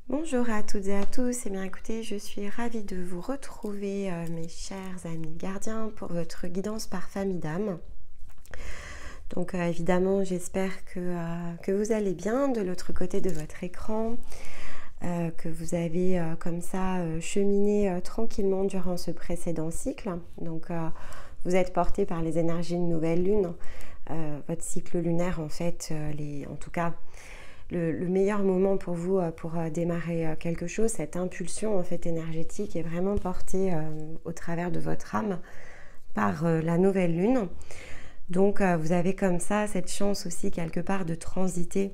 Bonjour à toutes et à tous, et bien écoutez, je suis ravie de vous retrouver mes chers amis gardiens pour votre guidance par famille d'âme. Donc évidemment j'espère que vous allez bien de l'autre côté de votre écran, que vous avez comme ça cheminé tranquillement durant ce précédent cycle. Donc vous êtes porté par les énergies de nouvelle lune, votre cycle lunaire en fait, en tout cas le meilleur moment pour vous pour démarrer quelque chose, cette impulsion en fait énergétique est vraiment portée au travers de votre âme par la nouvelle lune. Donc vous avez comme ça cette chance aussi quelque part de transiter.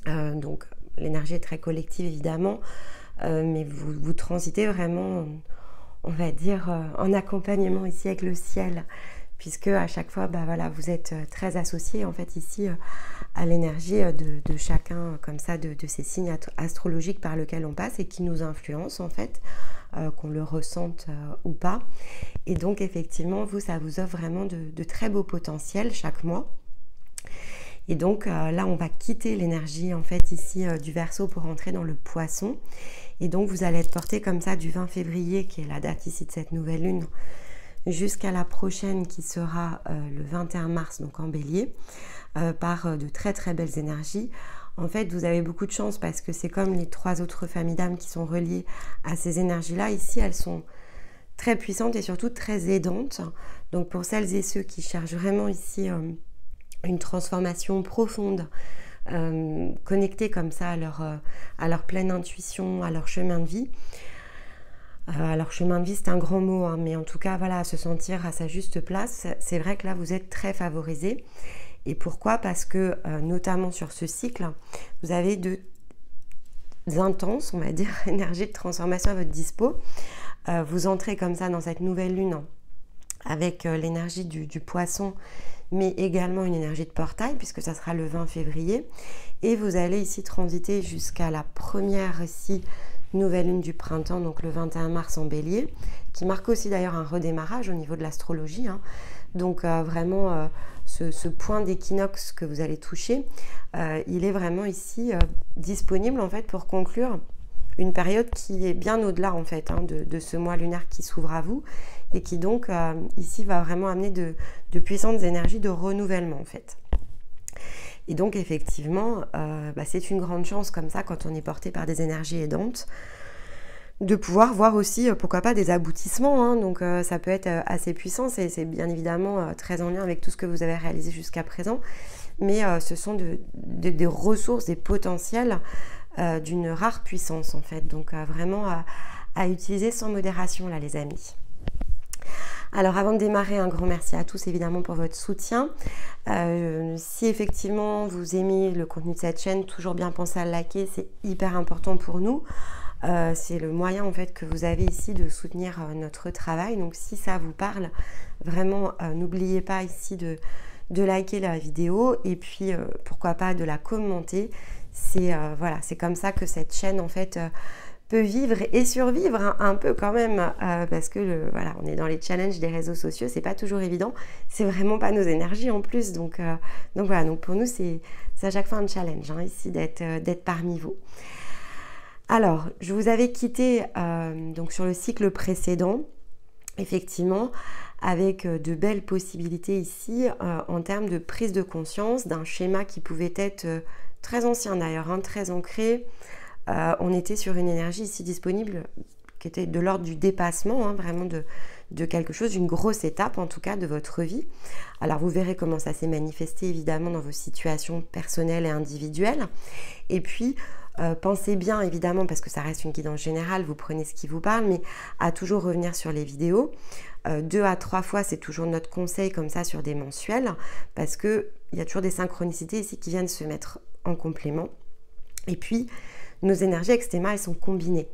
Donc l'énergie est très collective évidemment, mais vous transitez vraiment, on va dire, en accompagnement ici avec le ciel, puisque à chaque fois voilà, vous êtes très associés en fait ici à l'énergie de chacun comme ça de ces signes astrologiques par lesquels on passe et qui nous influencent en fait, qu'on le ressente ou pas. Et donc effectivement vous, ça vous offre vraiment de très beaux potentiels chaque mois. Et donc là on va quitter l'énergie en fait ici du Verseau pour entrer dans le Poisson. Et donc vous allez être porté comme ça du 20 février qui est la date ici de cette nouvelle lune jusqu'à la prochaine qui sera le 21 mars, donc en Bélier, par de très très belles énergies. En fait, vous avez beaucoup de chance parce que c'est comme les 3 autres familles d'âmes qui sont reliées à ces énergies-là. Ici, elles sont très puissantes et surtout très aidantes. Donc pour celles et ceux qui cherchent vraiment ici une transformation profonde, connectés comme ça à leur pleine intuition, à leur chemin de vie. Alors chemin de vie c'est un grand mot, hein, mais en tout cas voilà, se sentir à sa juste place, c'est vrai que là vous êtes très favorisés. Et pourquoi? Parce que notamment sur ce cycle, vous avez de intenses, on va dire, énergie de transformation à votre dispo. Vous entrez comme ça dans cette nouvelle lune avec l'énergie du Poisson, mais également une énergie de portail, puisque ça sera le 20 février. Et vous allez ici transiter jusqu'à la première ici nouvelle lune du printemps, donc le 21 mars en Bélier, qui marque aussi d'ailleurs un redémarrage au niveau de l'astrologie, hein. Donc vraiment ce point d'équinoxe que vous allez toucher, il est vraiment ici disponible en fait pour conclure une période qui est bien au-delà en fait, hein, de ce mois lunaire qui s'ouvre à vous et qui donc ici va vraiment amener de puissantes énergies de renouvellement en fait. Et donc effectivement, c'est une grande chance comme ça quand on est porté par des énergies aidantes, de pouvoir voir aussi, pourquoi pas, des aboutissements, hein. Donc ça peut être assez puissant, c'est bien évidemment très en lien avec tout ce que vous avez réalisé jusqu'à présent, mais ce sont des ressources, des potentiels d'une rare puissance en fait, donc vraiment à utiliser sans modération là les amis. Alors avant de démarrer, un grand merci à tous évidemment pour votre soutien. Si effectivement vous aimez le contenu de cette chaîne, toujours bien penser à le liker, c'est hyper important pour nous. C'est le moyen en fait que vous avez ici de soutenir notre travail. Donc si ça vous parle, vraiment n'oubliez pas ici de liker la vidéo et puis pourquoi pas de la commenter. Voilà, c'est comme ça que cette chaîne en fait peut vivre et survivre, hein, un peu quand même, parce que voilà, on est dans les challenges des réseaux sociaux, c'est pas toujours évident, c'est vraiment pas nos énergies en plus, donc voilà, donc pour nous c'est à chaque fois un challenge, hein, ici d'être parmi vous. Alors je vous avais quitté donc sur le cycle précédent, effectivement, avec de belles possibilités ici en termes de prise de conscience d'un schéma qui pouvait être très ancien d'ailleurs, hein, très ancré. On était sur une énergie ici disponible qui était de l'ordre du dépassement, hein, vraiment de quelque chose, d'une grosse étape en tout cas de votre vie. Alors vous verrez comment ça s'est manifesté évidemment dans vos situations personnelles et individuelles. Et puis pensez bien évidemment, parce que ça reste une guidance générale, vous prenez ce qui vous parle, mais à toujours revenir sur les vidéos. 2 à 3 fois, c'est toujours notre conseil comme ça sur des mensuels, parce qu'il y a toujours des synchronicités ici qui viennent se mettre en complément. Et puis nos énergies avec Stéma, elles sont combinées.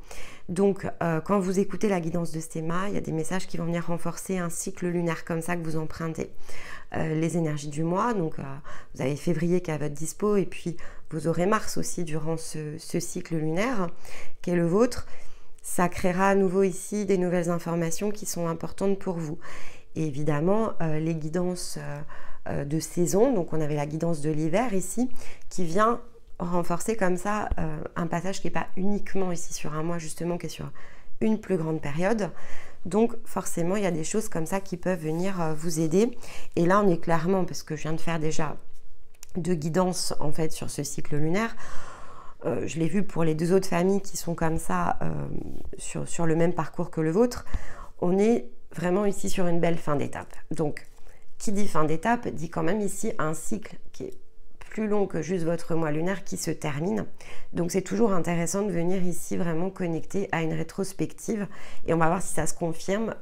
Donc, quand vous écoutez la guidance de Stéma, il y a des messages qui vont venir renforcer un cycle lunaire comme ça que vous empruntez. Les énergies du mois, donc vous avez février qui est à votre dispo, et puis vous aurez mars aussi durant ce cycle lunaire qui est le vôtre. Ça créera à nouveau ici des nouvelles informations qui sont importantes pour vous. Et évidemment, les guidances de saison, donc on avait la guidance de l'hiver ici, qui vient renforcer comme ça un passage qui n'est pas uniquement ici sur un mois, justement, qui est sur une plus grande période. Donc forcément, il y a des choses comme ça qui peuvent venir vous aider. Et là, on est clairement, parce que je viens de faire déjà 2 guidances en fait sur ce cycle lunaire, je l'ai vu pour les 2 autres familles qui sont comme ça sur le même parcours que le vôtre, on est vraiment ici sur une belle fin d'étape. Donc, qui dit fin d'étape, dit quand même ici un cycle qui est plus long que juste votre mois lunaire qui se termine. Donc c'est toujours intéressant de venir ici vraiment connecter à une rétrospective et on va voir si ça se confirme.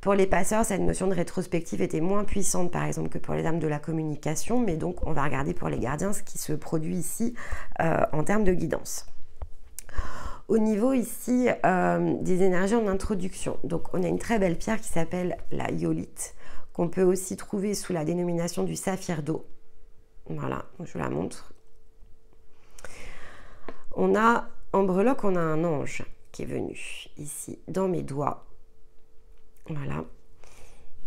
Pour les passeurs, cette notion de rétrospective était moins puissante par exemple que pour les dames de la communication, mais donc on va regarder pour les gardiens ce qui se produit ici en termes de guidance. Au niveau ici des énergies en introduction, donc on a une très belle pierre qui s'appelle la iolite, qu'on peut aussi trouver sous la dénomination du saphir d'eau. Voilà, je vous la montre. On a en breloque, on a un ange qui est venu ici dans mes doigts. Voilà.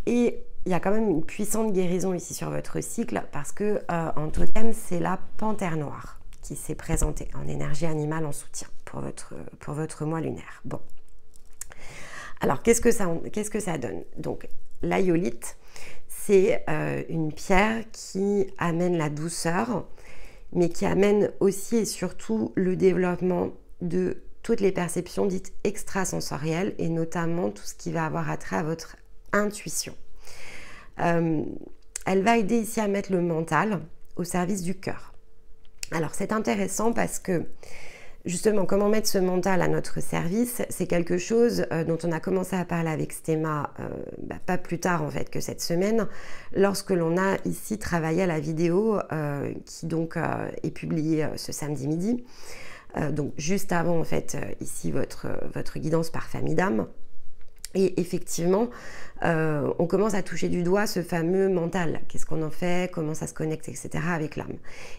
Et il y a quand même une puissante guérison ici sur votre cycle parce que en totem, c'est la panthère noire qui s'est présentée en énergie animale en soutien pour votre mois lunaire. Bon. Alors, qu'est-ce que ça donne? Donc, la iolite, c'est une pierre qui amène la douceur, mais qui amène aussi et surtout le développement de toutes les perceptions dites extrasensorielles et notamment tout ce qui va avoir attrait à votre intuition. Elle va aider ici à mettre le mental au service du cœur. Alors c'est intéressant parce que justement, comment mettre ce mental à notre service, c'est quelque chose dont on a commencé à parler avec Stéma pas plus tard en fait que cette semaine, lorsque l'on a ici travaillé à la vidéo qui donc est publiée ce samedi midi, donc juste avant en fait ici votre guidance par famille d'âme. Et effectivement, on commence à toucher du doigt ce fameux mental. Qu'est-ce qu'on en fait, comment ça se connecte, etc. avec l'âme.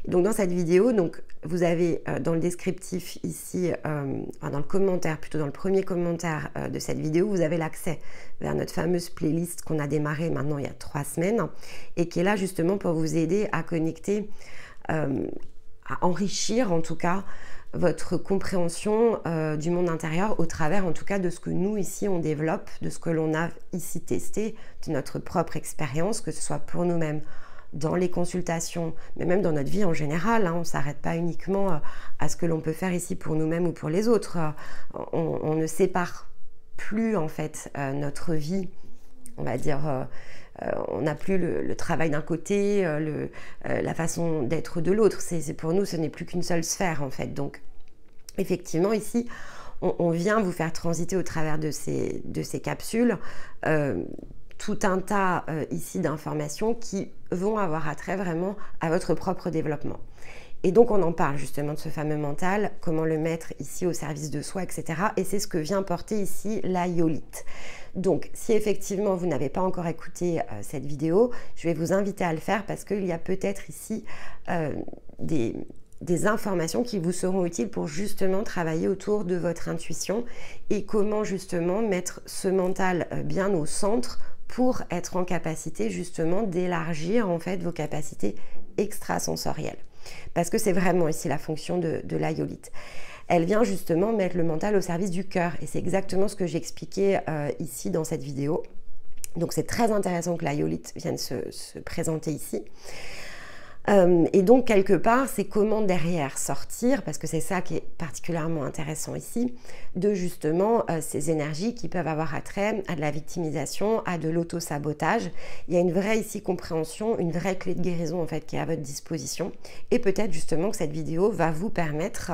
Donc dans cette vidéo, donc, vous avez dans le descriptif ici, dans le commentaire, plutôt dans le premier commentaire de cette vidéo, vous avez l'accès vers notre fameuse playlist qu'on a démarrée maintenant il y a 3 semaines et qui est là justement pour vous aider à connecter, à enrichir en tout cas, votre compréhension du monde intérieur au travers en tout cas de ce que nous ici on développe, de ce que l'on a ici testé, de notre propre expérience, que ce soit pour nous-mêmes dans les consultations, mais même dans notre vie en général, hein, on ne s'arrête pas uniquement à ce que l'on peut faire ici pour nous-mêmes ou pour les autres. On ne sépare plus en fait notre vie, on va dire... on n'a plus le travail d'un côté, la façon d'être de l'autre. Pour nous, ce n'est plus qu'une seule sphère en fait. Donc, effectivement, ici, on vient vous faire transiter au travers de ces capsules tout un tas ici d'informations qui vont avoir attrait vraiment à votre propre développement. Et donc, on en parle justement de ce fameux mental, comment le mettre ici au service de soi, etc. Et c'est ce que vient porter ici la iolite. Donc, si effectivement vous n'avez pas encore écouté cette vidéo, je vais vous inviter à le faire parce qu'il y a peut-être ici des informations qui vous seront utiles pour justement travailler autour de votre intuition et comment justement mettre ce mental bien au centre pour être en capacité justement d'élargir en fait vos capacités extrasensorielles. Parce que c'est vraiment ici la fonction de la iolite. Elle vient justement mettre le mental au service du cœur et c'est exactement ce que j'ai expliqué ici dans cette vidéo. Donc c'est très intéressant que la iolite vienne se présenter ici. Et donc quelque part c'est comment derrière sortir, parce que c'est ça qui est particulièrement intéressant ici, de justement ces énergies qui peuvent avoir attrait à de la victimisation, à de l'auto-sabotage. Il y a une vraie ici compréhension, une vraie clé de guérison en fait qui est à votre disposition et peut-être justement que cette vidéo va vous permettre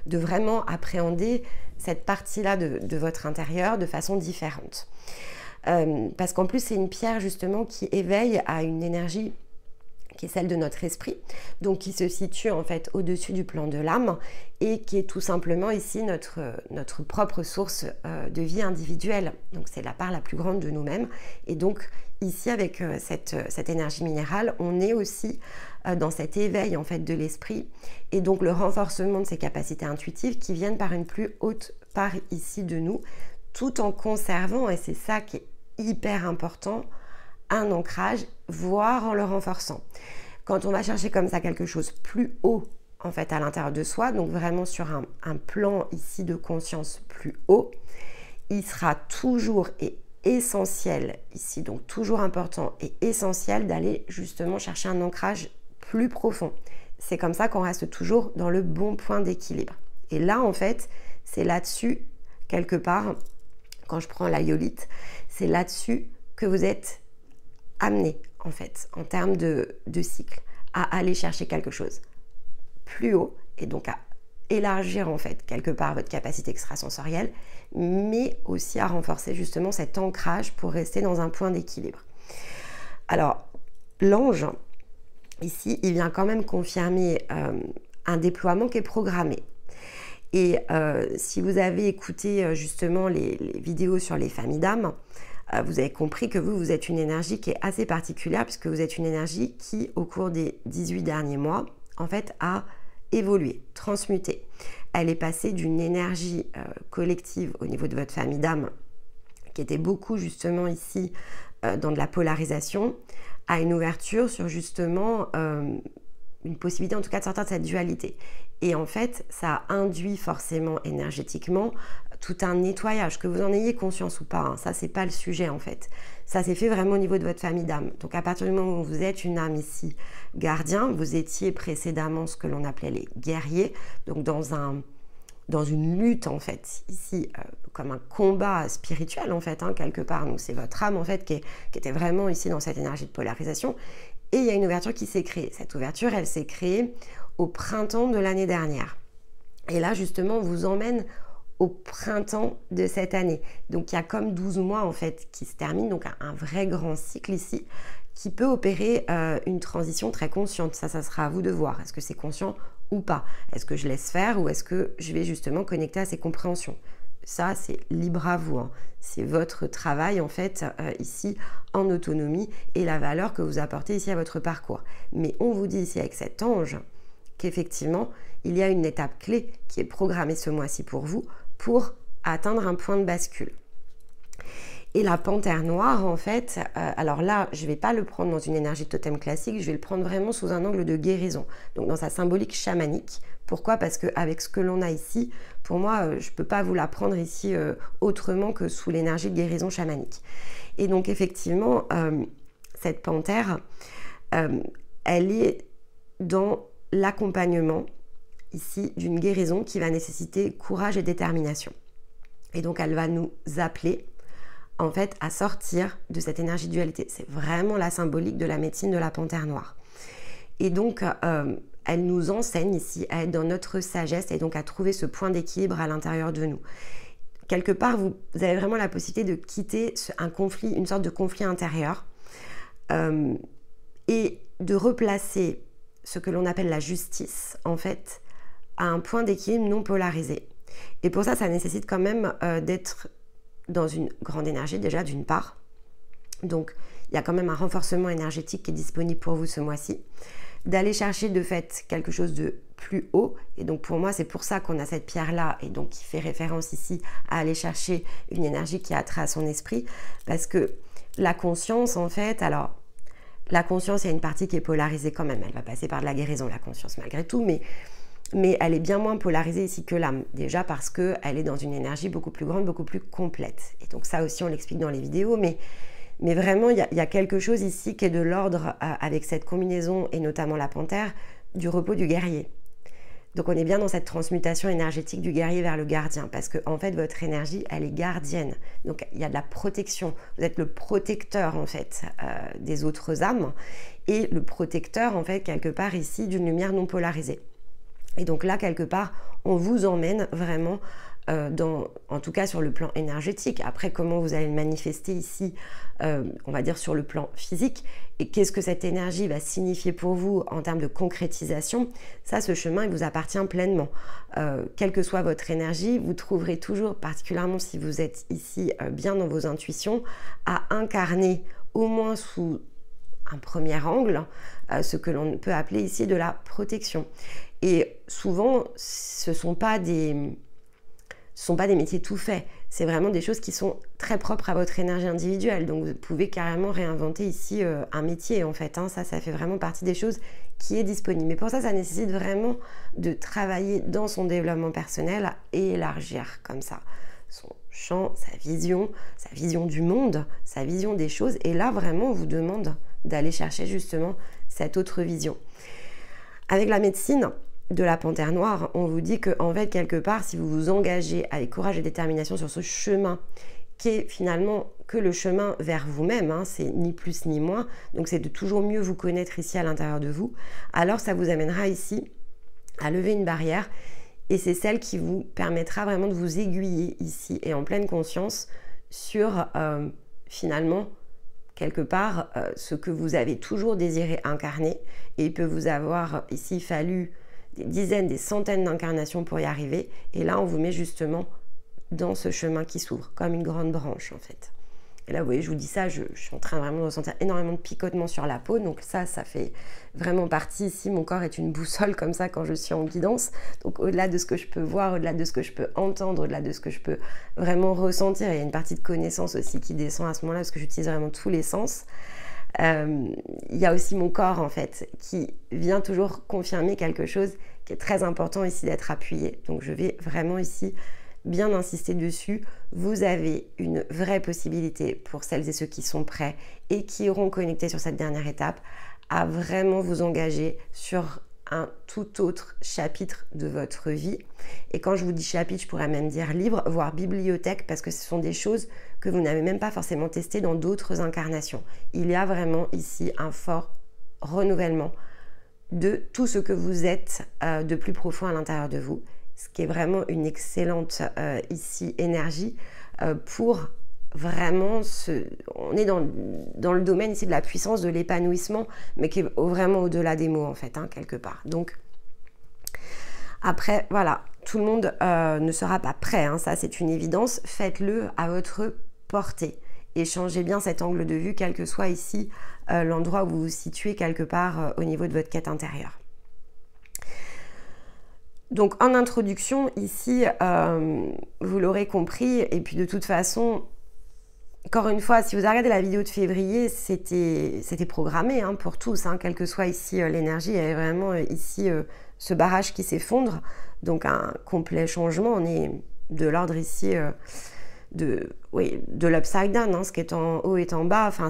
de vraiment appréhender cette partie-là de votre intérieur de façon différente. Parce qu'en plus c'est une pierre justement qui éveille à une énergie qui est celle de notre esprit, donc qui se situe en fait au-dessus du plan de l'âme et qui est tout simplement ici notre propre source de vie individuelle. Donc c'est la part la plus grande de nous-mêmes. Et donc ici avec cette énergie minérale, on est aussi dans cet éveil en fait de l'esprit et donc le renforcement de ces capacités intuitives qui viennent par une plus haute part ici de nous, tout en conservant, et c'est ça qui est hyper important, un ancrage, voire en le renforçant. Quand on va chercher comme ça quelque chose plus haut en fait à l'intérieur de soi, donc vraiment sur un plan ici de conscience plus haut, il sera toujours et essentiel ici, donc toujours important et essentiel d'aller justement chercher un ancrage plus profond. C'est comme ça qu'on reste toujours dans le bon point d'équilibre. Et là, en fait, c'est là-dessus, quelque part, quand je prends la yolite, c'est là-dessus que vous êtes amené, en fait, en termes de cycle, à aller chercher quelque chose plus haut et donc à élargir, en fait, quelque part votre capacité extrasensorielle, mais aussi à renforcer justement cet ancrage pour rester dans un point d'équilibre. Alors, l'ange, ici, il vient quand même confirmer un déploiement qui est programmé. Et si vous avez écouté justement les vidéos sur les familles d'âmes, vous avez compris que vous êtes une énergie qui est assez particulière puisque vous êtes une énergie qui, au cours des 18 derniers mois, en fait, a évolué, transmuté. Elle est passée d'une énergie collective au niveau de votre famille d'âmes qui était beaucoup justement ici dans de la polarisation à une ouverture sur justement une possibilité en tout cas de sortir de cette dualité. Et en fait, ça induit forcément énergétiquement tout un nettoyage, que vous en ayez conscience ou pas, hein, ça c'est pas le sujet en fait. Ça s'est fait vraiment au niveau de votre famille d'âme. Donc à partir du moment où vous êtes une âme ici gardien, vous étiez précédemment ce que l'on appelait les guerriers, donc dans une lutte en fait, ici comme un combat spirituel en fait, hein, quelque part. Donc c'est votre âme en fait qui était vraiment ici dans cette énergie de polarisation. Et il y a une ouverture qui s'est créée. Cette ouverture, elle s'est créée au printemps de l'année dernière. Et là, justement, on vous emmène au printemps de cette année. Donc, il y a comme 12 mois, en fait, qui se terminent. Donc, un vrai grand cycle ici qui peut opérer une transition très consciente. Ça sera à vous de voir. Est-ce que c'est conscient ou pas? Est-ce que je laisse faire ou est-ce que je vais justement connecter à ces compréhensions? Ça, c'est libre à vous. Hein. C'est votre travail, en fait, ici, en autonomie et la valeur que vous apportez ici à votre parcours. Mais on vous dit ici avec cet ange qu'effectivement, il y a une étape clé qui est programmée ce mois-ci pour vous pour atteindre un point de bascule. Et la panthère noire, en fait, alors là, je ne vais pas le prendre dans une énergie de totem classique, je vais le prendre vraiment sous un angle de guérison, donc dans sa symbolique chamanique. Pourquoi? Parce qu'avec ce que l'on a ici, pour moi, je ne peux pas vous la prendre ici autrement que sous l'énergie de guérison chamanique. Et donc, effectivement, cette panthère, elle est dans l'accompagnement ici d'une guérison qui va nécessiter courage et détermination. Et donc, elle va nous appeler en fait à sortir de cette énergie de dualité. C'est vraiment la symbolique de la médecine de la panthère noire. Et donc, elle nous enseigne ici à être dans notre sagesse et donc à trouver ce point d'équilibre à l'intérieur de nous. Quelque part, vous avez vraiment la possibilité de quitter un conflit, une sorte de conflit intérieur et de replacer ce que l'on appelle la justice, en fait, à un point d'équilibre non polarisé. Et pour ça, ça nécessite quand même d'être dans une grande énergie déjà d'une part. Donc, il y a quand même un renforcement énergétique qui est disponible pour vous ce mois-ci. D'aller chercher de fait quelque chose de plus haut. Et donc, pour moi, c'est pour ça qu'on a cette pierre-là et donc qui fait référence ici à aller chercher une énergie qui a trait à son esprit. Parce que la conscience, en fait, alors, la conscience, il y a une partie qui est polarisée quand même. Elle va passer par de la guérison, la conscience, malgré tout, mais elle est bien moins polarisée ici que l'âme, déjà parce qu'elle est dans une énergie beaucoup plus grande, beaucoup plus complète. Et donc ça aussi, on l'explique dans les vidéos, mais vraiment, il y a quelque chose ici qui est de l'ordre, avec cette combinaison, et notamment la panthère, du repos du guerrier. Donc on est bien dans cette transmutation énergétique du guerrier vers le gardien, parce que en fait, votre énergie, elle est gardienne. Donc il y a de la protection. Vous êtes le protecteur, en fait, des autres âmes, et le protecteur, en fait, quelque part ici, d'une lumière non polarisée. Et donc là, quelque part, on vous emmène vraiment en tout cas sur le plan énergétique. Après, comment vous allez le manifester ici, on va dire sur le plan physique, et qu'est-ce que cette énergie va signifier pour vous en termes de concrétisation, ça, ce chemin, il vous appartient pleinement. Quelle que soit votre énergie, vous trouverez toujours, particulièrement si vous êtes ici bien dans vos intuitions, à incarner au moins sous un premier angle, ce que l'on peut appeler ici de la protection. Et souvent, ce ne sont pas ce ne sont pas des métiers tout faits. C'est vraiment des choses qui sont très propres à votre énergie individuelle. Donc vous pouvez carrément réinventer ici un métier en fait. Ça fait vraiment partie des choses qui est disponible. Mais pour ça, ça nécessite vraiment de travailler dans son développement personnel et élargir comme ça son champ, sa vision du monde, sa vision des choses. Et là, vraiment, on vous demande d'aller chercher justement cette autre vision. Avec la médecine de la panthère noire, on vous dit que en fait, quelque part, si vous vous engagez avec courage et détermination sur ce chemin qui est finalement que le chemin vers vous-même, c'est ni plus ni moins, donc c'est de toujours mieux vous connaître ici à l'intérieur de vous, alors ça vous amènera ici à lever une barrière, et c'est celle qui vous permettra vraiment de vous aiguiller ici et en pleine conscience sur finalement quelque part ce que vous avez toujours désiré incarner, et il peut vous avoir ici fallu des dizaines, des centaines d'incarnations pour y arriver, et là on vous met justement dans ce chemin qui s'ouvre, comme une grande branche en fait. Et là vous voyez, je vous dis ça, je suis en train vraiment de ressentir énormément de picotement sur la peau, donc ça fait vraiment partie ici, mon corps est une boussole comme ça quand je suis en guidance, donc au-delà de ce que je peux voir, au-delà de ce que je peux entendre, au-delà de ce que je peux vraiment ressentir, il y a une partie de connaissance aussi qui descend à ce moment-là, parce que j'utilise vraiment tous les sens. Il y a aussi mon corps en fait, qui vient toujours confirmer quelque chose qui est très important ici d'être appuyé, donc je vais vraiment ici bien insister dessus. Vous avez une vraie possibilité pour celles et ceux qui sont prêts et qui auront connecté sur cette dernière étape à vraiment vous engager sur un tout autre chapitre de votre vie. Et quand je vous dis chapitre, je pourrais même dire livre, voire bibliothèque, parce que ce sont des choses que vous n'avez même pas forcément testées dans d'autres incarnations. Il y a vraiment ici un fort renouvellement de tout ce que vous êtes de plus profond à l'intérieur de vous, ce qui est vraiment une excellente ici énergie pour vraiment on est dans le domaine ici de la puissance, de l'épanouissement, mais qui est vraiment au-delà des mots en fait, quelque part. Donc après, voilà, tout le monde ne sera pas prêt, ça c'est une évidence, faites-le à votre portée et changez bien cet angle de vue, quel que soit ici l'endroit où vous vous situez quelque part au niveau de votre quête intérieure. Donc en introduction, ici, vous l'aurez compris, et puis de toute façon, encore une fois, si vous avez regardé la vidéo de février, c'était programmé pour tous, quelle que soit ici l'énergie, il y avait vraiment ici ce barrage qui s'effondre, donc un complet changement, on est de l'ordre ici de l'upside down, ce qui est en haut est en bas, enfin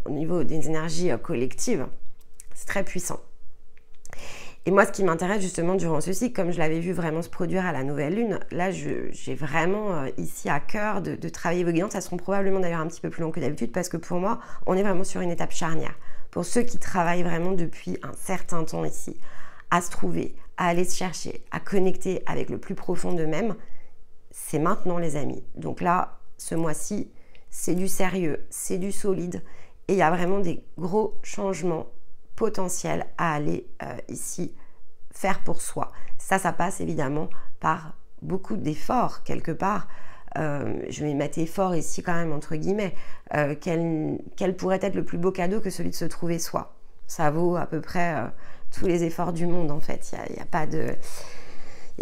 au niveau des énergies collectives, c'est très puissant. Et moi, ce qui m'intéresse justement durant ce cycle, comme je l'avais vu vraiment se produire à la nouvelle lune, là, j'ai vraiment ici à cœur de travailler vos guidances. Ça seront probablement d'ailleurs un petit peu plus long que d'habitude parce que pour moi, on est vraiment sur une étape charnière. Pour ceux qui travaillent vraiment depuis un certain temps ici, à se trouver, à aller se chercher, à connecter avec le plus profond d'eux-mêmes, c'est maintenant les amis. Donc là, ce mois-ci, c'est du sérieux, c'est du solide et il y a vraiment des gros changements potentiel à aller ici faire pour soi. Ça passe évidemment par beaucoup d'efforts quelque part. Je vais mettre effort ici quand même entre guillemets. Quel pourrait être le plus beau cadeau que celui de se trouver soi? Ça vaut à peu près tous les efforts du monde en fait. Il n'y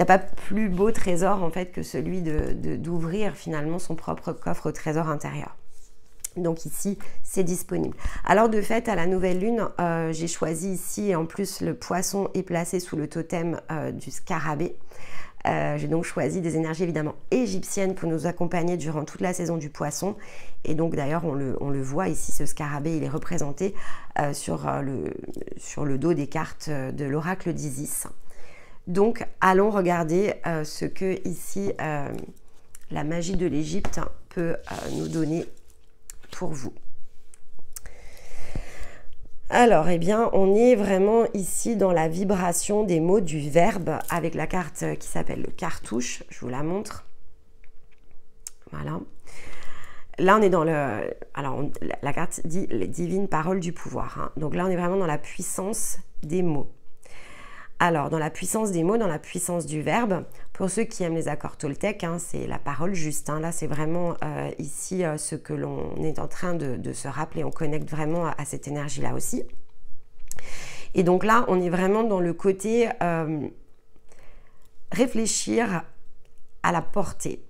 a pas plus beau trésor en fait que celui d'ouvrir finalement son propre coffre au trésor intérieur. Donc ici, c'est disponible. Alors de fait, à la nouvelle lune, j'ai choisi ici, et en plus le poisson est placé sous le totem du scarabée. J'ai donc choisi des énergies évidemment égyptiennes pour nous accompagner durant toute la saison du poisson. Et donc d'ailleurs, on le voit ici, ce scarabée, il est représenté sur le dos des cartes de l'oracle d'Isis. Donc allons regarder ce que ici la magie de l'Égypte peut nous donner pour vous. Alors, eh bien, on est vraiment ici dans la vibration des mots du verbe avec la carte qui s'appelle le cartouche. Je vous la montre. Voilà. Là, on est dans le... Alors, la carte dit les divines paroles du pouvoir. Donc là, on est vraiment dans la puissance des mots. Alors, dans la puissance des mots, dans la puissance du verbe, pour ceux qui aiment les accords toltèques, c'est la parole juste. Là, c'est vraiment ici ce que l'on est en train de se rappeler. On connecte vraiment à cette énergie-là aussi. Et donc là, on est vraiment dans le côté réfléchir à la portée,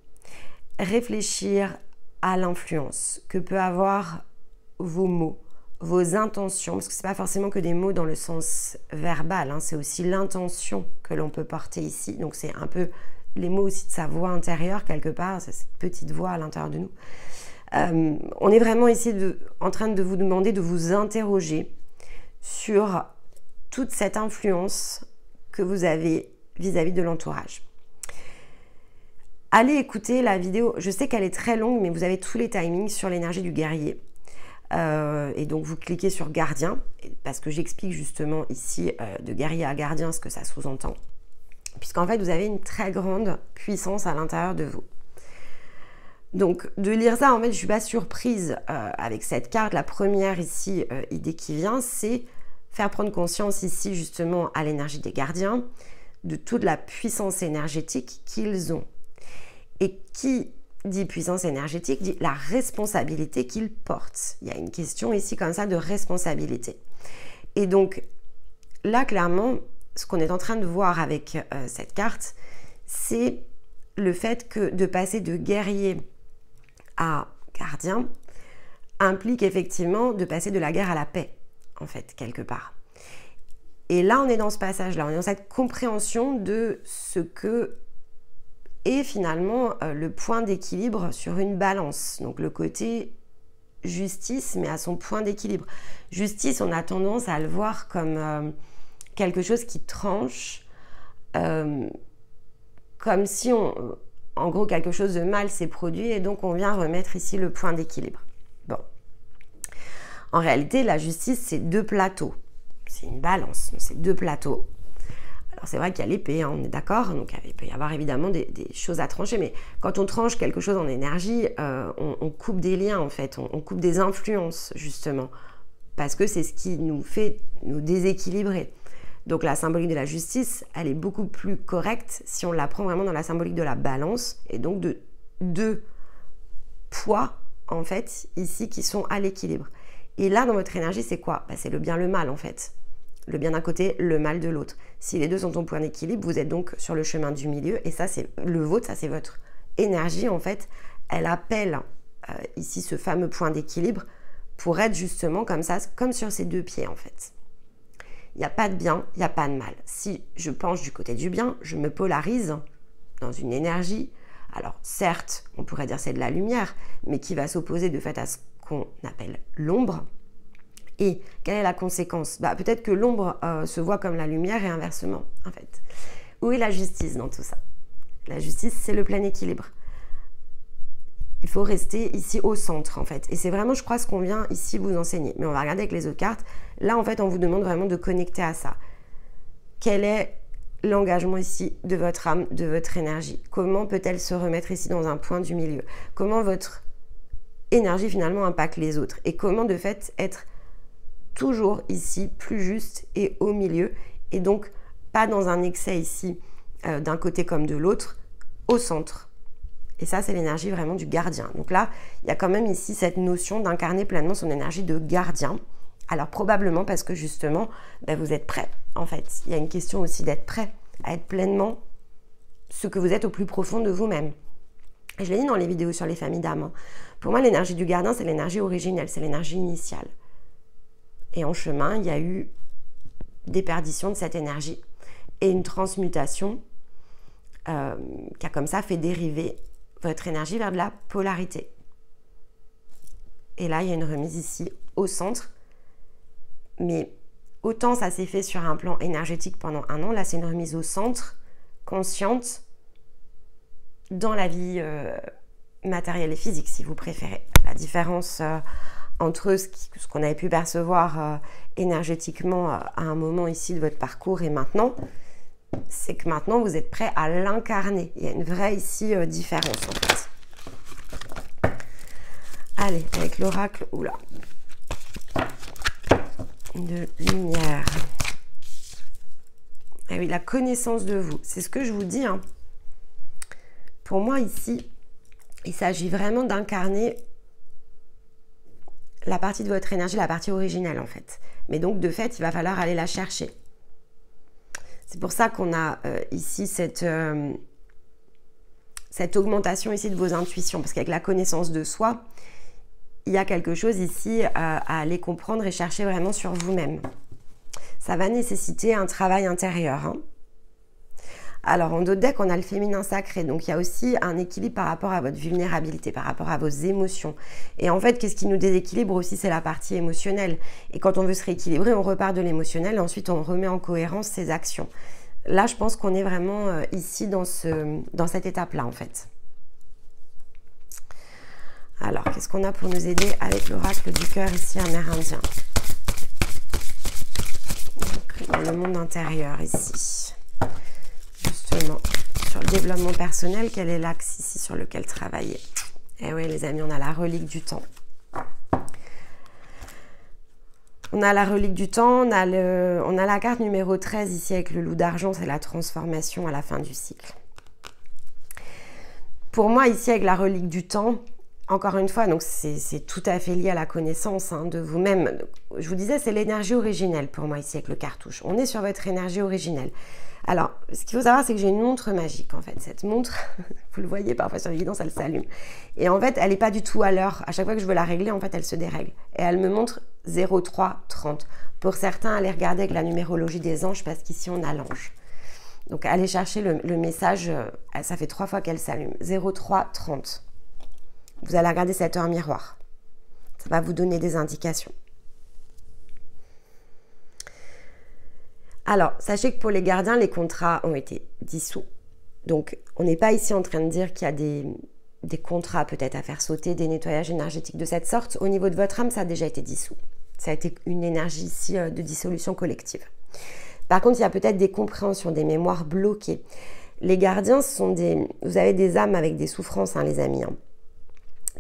réfléchir à l'influence que peut avoir vos mots, vos intentions, parce que ce n'est pas forcément que des mots dans le sens verbal, hein, c'est aussi l'intention que l'on peut porter ici. Donc c'est un peu les mots aussi de sa voix intérieure quelque part, c'est cette petite voix à l'intérieur de nous. On est vraiment ici en train de vous demander de vous interroger sur toute cette influence que vous avez vis-à-vis de l'entourage. Allez écouter la vidéo, je sais qu'elle est très longue, mais vous avez tous les timings sur l'énergie du guerrier. Et donc vous cliquez sur gardien, parce que j'explique justement ici de guerrier à gardien ce que ça sous-entend. Puisqu'en fait vous avez une très grande puissance à l'intérieur de vous. Donc de lire ça, en fait je ne suis pas surprise avec cette carte. La première ici, idée qui vient, c'est faire prendre conscience ici justement à l'énergie des gardiens de toute la puissance énergétique qu'ils ont. Et qui dit puissance énergétique dit la responsabilité qu'ils portent. Il y a une question ici comme ça de responsabilité. Et donc là clairement, ce qu'on est en train de voir avec cette carte, c'est le fait que de passer de guerrier à gardien implique effectivement de passer de la guerre à la paix, en fait, quelque part. Et là, on est dans ce passage-là, on est dans cette compréhension de ce que est finalement le point d'équilibre sur une balance. Donc le côté justice, mais à son point d'équilibre. Justice, on a tendance à le voir comme quelque chose qui tranche, comme si en gros quelque chose de mal s'est produit et donc on vient remettre ici le point d'équilibre. Bon. En réalité, la justice, c'est deux plateaux. C'est une balance, c'est deux plateaux. Alors c'est vrai qu'il y a l'épée, hein, on est d'accord, donc il peut y avoir évidemment des choses à trancher, mais quand on tranche quelque chose en énergie, on coupe des liens en fait, on coupe des influences justement, parce que c'est ce qui nous fait nous déséquilibrer. Donc la symbolique de la justice, elle est beaucoup plus correcte si on la prend vraiment dans la symbolique de la balance, et donc de deux poids en fait ici qui sont à l'équilibre. Et là dans votre énergie c'est quoi? C'est le bien, le mal en fait. Le bien d'un côté, le mal de l'autre. Si les deux sont au point d'équilibre, vous êtes donc sur le chemin du milieu. Et ça, c'est le vôtre, ça c'est votre énergie en fait. Elle appelle ici ce fameux point d'équilibre pour être justement comme ça, comme sur ses deux pieds en fait. Il n'y a pas de bien, il n'y a pas de mal. Si je penche du côté du bien, je me polarise dans une énergie. Alors certes, on pourrait dire c'est de la lumière, mais qui va s'opposer de fait à ce qu'on appelle l'ombre. Et quelle est la conséquence? Peut-être que l'ombre se voit comme la lumière et inversement, en fait. Où est la justice dans tout ça? La justice, c'est le plein équilibre. Il faut rester ici au centre, en fait. Et c'est vraiment, je crois, ce qu'on vient ici vous enseigner. Mais on va regarder avec les autres cartes. Là, en fait, on vous demande vraiment de connecter à ça. Quel est l'engagement ici de votre âme, de votre énergie? Comment peut-elle se remettre ici dans un point du milieu? Comment votre énergie, finalement, impacte les autres? Et comment, de fait, être toujours ici plus juste et au milieu, et donc pas dans un excès ici d'un côté comme de l'autre, au centre. Et ça c'est l'énergie vraiment du gardien. Donc là il y a quand même ici cette notion d'incarner pleinement son énergie de gardien. Alors probablement parce que justement vous êtes prêt en fait. Il y a une question aussi d'être prêt à être pleinement ce que vous êtes au plus profond de vous-même. Et je l'ai dit dans les vidéos sur les familles d'âmes, hein. Pour moi l'énergie du gardien c'est l'énergie originelle, c'est l'énergie initiale. Et en chemin, il y a eu déperdition de cette énergie et une transmutation qui a comme ça fait dériver votre énergie vers de la polarité. Et là, il y a une remise ici au centre. Mais autant ça s'est fait sur un plan énergétique pendant un an, là c'est une remise au centre, consciente, dans la vie matérielle et physique, si vous préférez. La différence entre ce qu'on avait pu percevoir énergétiquement à un moment ici de votre parcours et maintenant, c'est que maintenant vous êtes prêt à l'incarner. Il y a une vraie ici différence en fait. Allez, avec l'oracle, oula, de lumière. Ah oui, la connaissance de vous, c'est ce que je vous dis, hein. Pour moi ici, il s'agit vraiment d'incarner la partie de votre énergie, la partie originelle en fait. Mais donc de fait, il va falloir aller la chercher. C'est pour ça qu'on a ici cette augmentation ici de vos intuitions, parce qu'avec la connaissance de soi, il y a quelque chose ici à aller comprendre et chercher vraiment sur vous-même. Ça va nécessiter un travail intérieur. Hein. Alors, en d'autres decks, on a le féminin sacré. Donc, il y a aussi un équilibre par rapport à votre vulnérabilité, par rapport à vos émotions. Et en fait, qu'est-ce qui nous déséquilibre aussi? C'est la partie émotionnelle. Et quand on veut se rééquilibrer, on repart de l'émotionnel et ensuite, on remet en cohérence ses actions. Là, je pense qu'on est vraiment ici dans cette étape-là, en fait. Alors, qu'est-ce qu'on a pour nous aider avec l'oracle du cœur ici, amérindien? Dans le monde intérieur ici. Justement, sur le développement personnel, quel est l'axe ici sur lequel travailler? Eh oui, les amis, on a la relique du temps. On a la relique du temps, on a la carte numéro 13 ici avec le loup d'argent, c'est la transformation à la fin du cycle. Pour moi, ici, avec la relique du temps, encore une fois, donc c'est tout à fait lié à la connaissance hein, de vous-même. Je vous disais, c'est l'énergie originelle pour moi ici avec le cartouche. On est sur votre énergie originelle. Alors, ce qu'il faut savoir, c'est que j'ai une montre magique en fait. Cette montre, vous le voyez parfois sur les guidances, elle s'allume. Et en fait, elle n'est pas du tout à l'heure. À chaque fois que je veux la régler, en fait, elle se dérègle. Et elle me montre 0330. Pour certains, allez regarder avec la numérologie des anges parce qu'ici, on a l'ange. Donc, allez chercher le message. Ça fait 3 fois qu'elle s'allume. 0330. Vous allez regarder cette heure miroir. Ça va vous donner des indications. Alors, sachez que pour les gardiens, les contrats ont été dissous. Donc, on n'est pas ici en train de dire qu'il y a des contrats peut-être à faire sauter, des nettoyages énergétiques de cette sorte. Au niveau de votre âme, ça a déjà été dissous. Ça a été une énergie ici de dissolution collective. Par contre, il y a peut-être des compréhensions, des mémoires bloquées. Les gardiens, vous avez des âmes avec des souffrances, hein, les amis. Hein.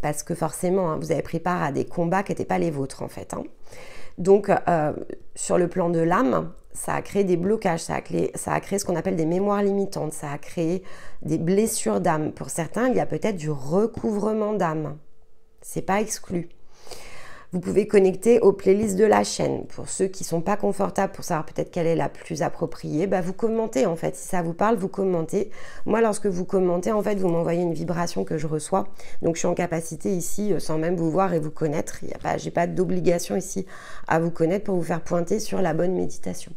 Parce que forcément, hein, vous avez pris part à des combats qui n'étaient pas les vôtres, en fait. Hein. Donc, sur le plan de l'âme, ça a créé des blocages, ça a créé ce qu'on appelle des mémoires limitantes, ça a créé des blessures d'âme. Pour certains, il y a peut-être du recouvrement d'âme. C'est pas exclu. Vous pouvez connecter aux playlists de la chaîne. Pour ceux qui ne sont pas confortables pour savoir peut-être quelle est la plus appropriée, bah vous commentez en fait. Si ça vous parle, vous commentez. Moi, lorsque vous commentez, en fait, vous m'envoyez une vibration que je reçois. Donc, je suis en capacité ici, sans même vous voir et vous connaître. Je n'ai pas d'obligation ici à vous connaître pour vous faire pointer sur la bonne méditation.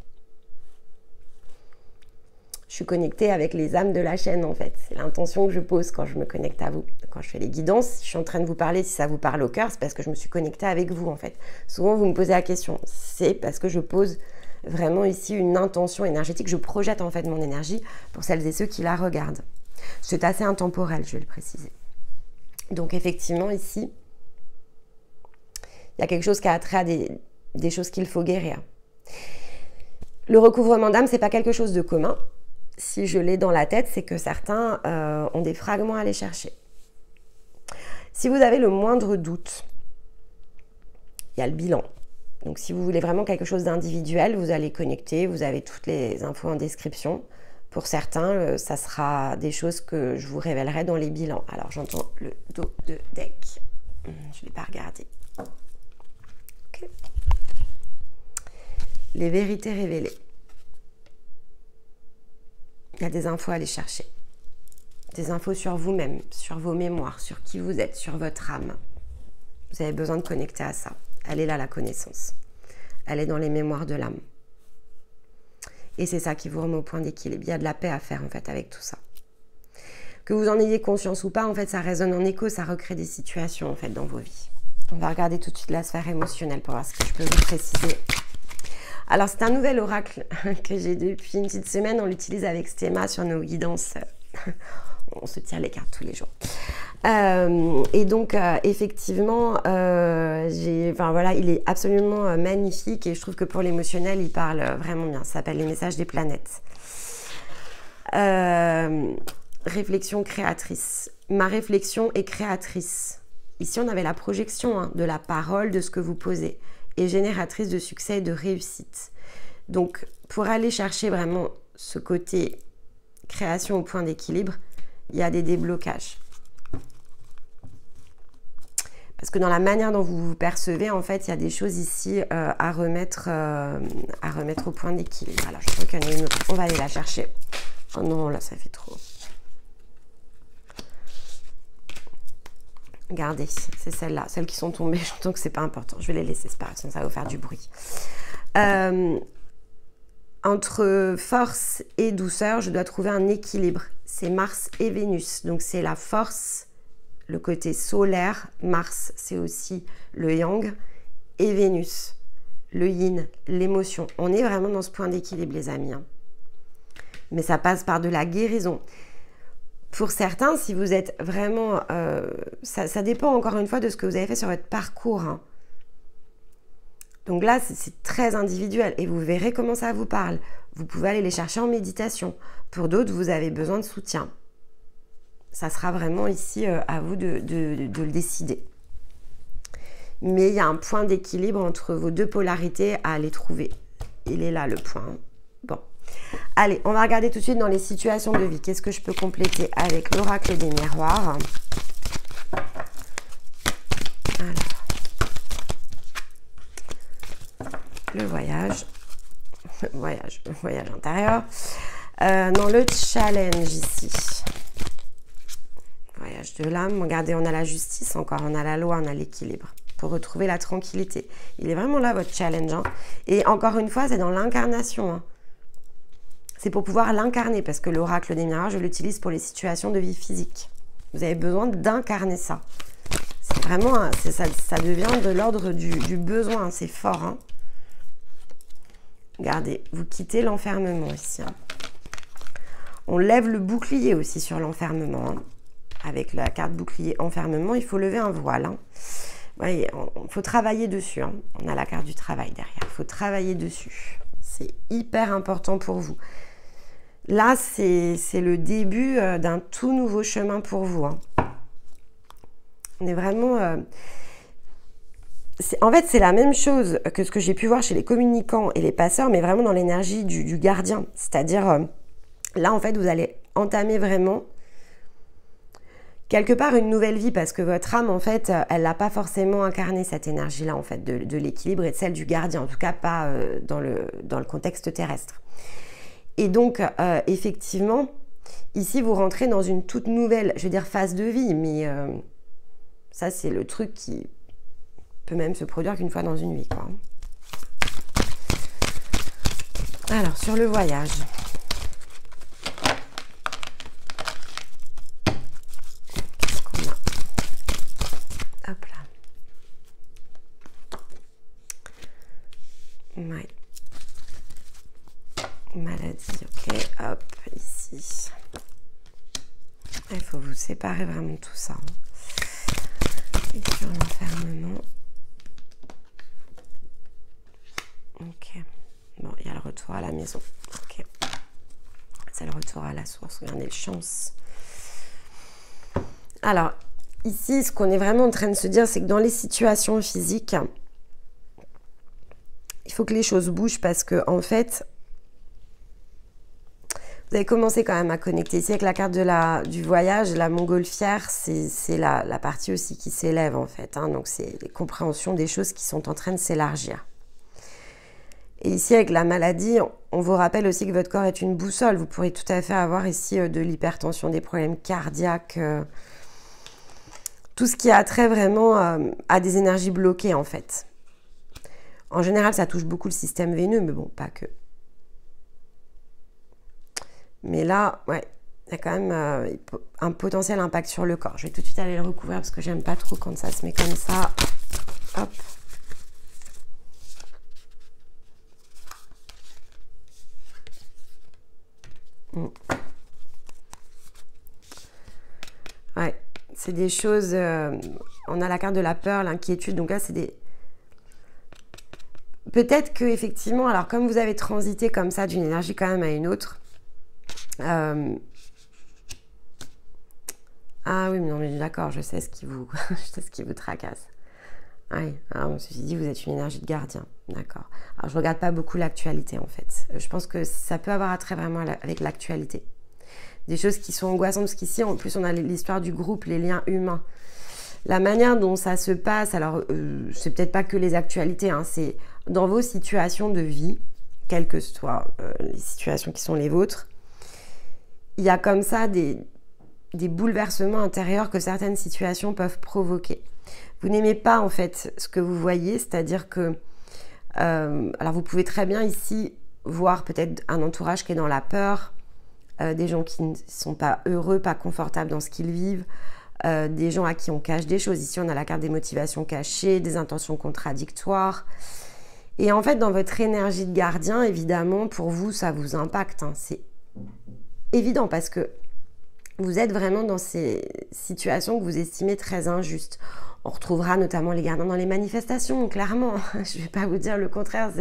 Je suis connectée avec les âmes de la chaîne en fait. C'est l'intention que je pose quand je me connecte à vous. Quand je fais les guidances, je suis en train de vous parler, si ça vous parle au cœur, c'est parce que je me suis connectée avec vous en fait. Souvent vous me posez la question, c'est parce que je pose vraiment ici une intention énergétique. Je projette en fait mon énergie pour celles et ceux qui la regardent. C'est assez intemporel, je vais le préciser. Donc effectivement ici, il y a quelque chose qui a trait à des choses qu'il faut guérir. Le recouvrement d'âme, c'est pas quelque chose de commun. Si je l'ai dans la tête, c'est que certains ont des fragments à aller chercher. Si vous avez le moindre doute, il y a le bilan. Donc si vous voulez vraiment quelque chose d'individuel, vous allez connecter, vous avez toutes les infos en description. Pour certains, ça sera des choses que je vous révélerai dans les bilans. Alors j'entends le dos de deck. Je ne l'ai pas regardé. Okay. Les vérités révélées. Il y a des infos à aller chercher. Des infos sur vous-même, sur vos mémoires, sur qui vous êtes, sur votre âme. Vous avez besoin de connecter à ça. Elle est là, la connaissance. Elle est dans les mémoires de l'âme. Et c'est ça qui vous remet au point d'équilibre. Il y a de la paix à faire, en fait, avec tout ça. Que vous en ayez conscience ou pas, en fait, ça résonne en écho, ça recrée des situations, en fait, dans vos vies. On va regarder tout de suite la sphère émotionnelle pour voir ce que je peux vous préciser. Alors, c'est un nouvel oracle que j'ai depuis une petite semaine. On l'utilise avec Stéma sur nos guidances. On se tire les cartes tous les jours. Et donc, effectivement, voilà, il est absolument magnifique. Et je trouve que pour l'émotionnel, il parle vraiment bien. Ça s'appelle Les messages des planètes. Réflexion créatrice. Ma réflexion est créatrice. Ici, on avait la projection de la parole, de ce que vous posez. Et génératrice de succès et de réussite. Donc, pour aller chercher vraiment ce côté création au point d'équilibre, il y a des déblocages. Parce que dans la manière dont vous vous percevez, en fait, il y a des choses ici à remettre au point d'équilibre. Alors, je crois qu'il y en a une autre. On va aller la chercher. Oh non, là, ça fait trop. Regardez, c'est celle-là. Celles qui sont tombées, j'entends que c'est pas important. Je vais les laisser, c'est pas grave, sinon ça va vous faire du bruit. Entre force et douceur, je dois trouver un équilibre. C'est Mars et Vénus. Donc, c'est la force, le côté solaire. Mars, c'est aussi le yang. Et Vénus, le yin, l'émotion. On est vraiment dans ce point d'équilibre, les amis. Hein. Mais ça passe par de la guérison. Pour certains, si vous êtes vraiment... ça dépend encore une fois de ce que vous avez fait sur votre parcours. Hein. Donc là, c'est très individuel et vous verrez comment ça vous parle. Vous pouvez aller les chercher en méditation. Pour d'autres, vous avez besoin de soutien. Ça sera vraiment ici à vous de le décider. Mais il y a un point d'équilibre entre vos deux polarités à aller trouver. Il est là le point. Bon. Allez, on va regarder tout de suite dans les situations de vie. Qu'est-ce que je peux compléter avec l'oracle des miroirs? Alors. Le voyage intérieur. Dans le challenge ici. Voyage de l'âme. Regardez, on a la justice encore, on a la loi, on a l'équilibre. Pour retrouver la tranquillité. Il est vraiment là votre challenge. Hein. Et encore une fois, c'est dans l'incarnation. Hein. C'est pour pouvoir l'incarner, parce que l'oracle des miroirs, je l'utilise pour les situations de vie physique. Vous avez besoin d'incarner ça. C'est vraiment, ça devient de l'ordre du besoin, c'est fort. Hein. Regardez, vous quittez l'enfermement ici. Hein. On lève le bouclier aussi sur l'enfermement. Hein. Avec la carte bouclier enfermement, il faut lever un voile. Hein. Il faut travailler dessus. Hein. On a la carte du travail derrière. Il faut travailler dessus. C'est hyper important pour vous. Là, c'est le début d'un tout nouveau chemin pour vous. Hein. On est vraiment... en fait, c'est la même chose que ce que j'ai pu voir chez les communicants et les passeurs, mais vraiment dans l'énergie du gardien. C'est-à-dire, là, en fait, vous allez entamer vraiment quelque part une nouvelle vie, parce que votre âme, en fait, elle n'a pas forcément incarné cette énergie-là, en fait, de l'équilibre et de celle du gardien, en tout cas pas dans le contexte terrestre. Et donc, effectivement, ici, vous rentrez dans une toute nouvelle, je veux dire, phase de vie, mais ça, c'est le truc qui peut même se produire qu'une fois dans une vie, quoi. Alors, sur le voyage. Qu'est-ce qu'on a? Hop là. Ouais. Maladie, ok. Hop, ici. Il faut vous séparer vraiment de tout ça. Et sur l'enfermement. Ok. Bon, il y a le retour à la maison. Ok. C'est le retour à la source. Regardez le chance. Alors, ici, ce qu'on est vraiment en train de se dire, c'est que dans les situations physiques, il faut que les choses bougent, parce que, en fait, vous avez commencé quand même à connecter. Ici, avec la carte du voyage, la montgolfière, c'est la partie aussi qui s'élève, en fait. Hein. Donc, c'est les compréhensions des choses qui sont en train de s'élargir. Et ici, avec la maladie, on vous rappelle aussi que votre corps est une boussole. Vous pourrez tout à fait avoir ici de l'hypertension, des problèmes cardiaques, tout ce qui a trait vraiment à des énergies bloquées, en fait. En général, ça touche beaucoup le système veineux, mais bon, pas que. Mais là, ouais, il y a quand même un potentiel impact sur le corps. Je vais tout de suite aller le recouvrir parce que j'aime pas trop quand ça se met comme ça. Hop. Ouais, c'est des choses... on a la carte de la peur, l'inquiétude. Donc là, c'est des... Peut-être que effectivement, alors comme vous avez transité comme ça d'une énergie quand même à une autre... Ah oui, mais non, mais d'accord, je sais ce qui vous, je sais ce qui vous tracasse. Oui, alors on se dit, vous êtes une énergie de gardien, d'accord. Alors je regarde pas beaucoup l'actualité en fait. Je pense que ça peut avoir attrait vraiment avec l'actualité. Des choses qui sont angoissantes, parce qu'ici en plus on a l'histoire du groupe, les liens humains. La manière dont ça se passe, alors c'est peut-être pas que les actualités, hein, c'est dans vos situations de vie, quelles que soient les situations qui sont les vôtres, il y a comme ça des bouleversements intérieurs que certaines situations peuvent provoquer. Vous n'aimez pas en fait ce que vous voyez, c'est-à-dire que, alors vous pouvez très bien ici voir peut-être un entourage qui est dans la peur, des gens qui ne sont pas heureux, pas confortables dans ce qu'ils vivent, des gens à qui on cache des choses. Ici, on a la carte des motivations cachées, des intentions contradictoires. Et en fait, dans votre énergie de gardien, évidemment, pour vous, ça vous impacte. Hein. C'est évident parce que vous êtes vraiment dans ces situations que vous estimez très injustes. On retrouvera notamment les gardiens dans les manifestations, clairement. Je ne vais pas vous dire le contraire,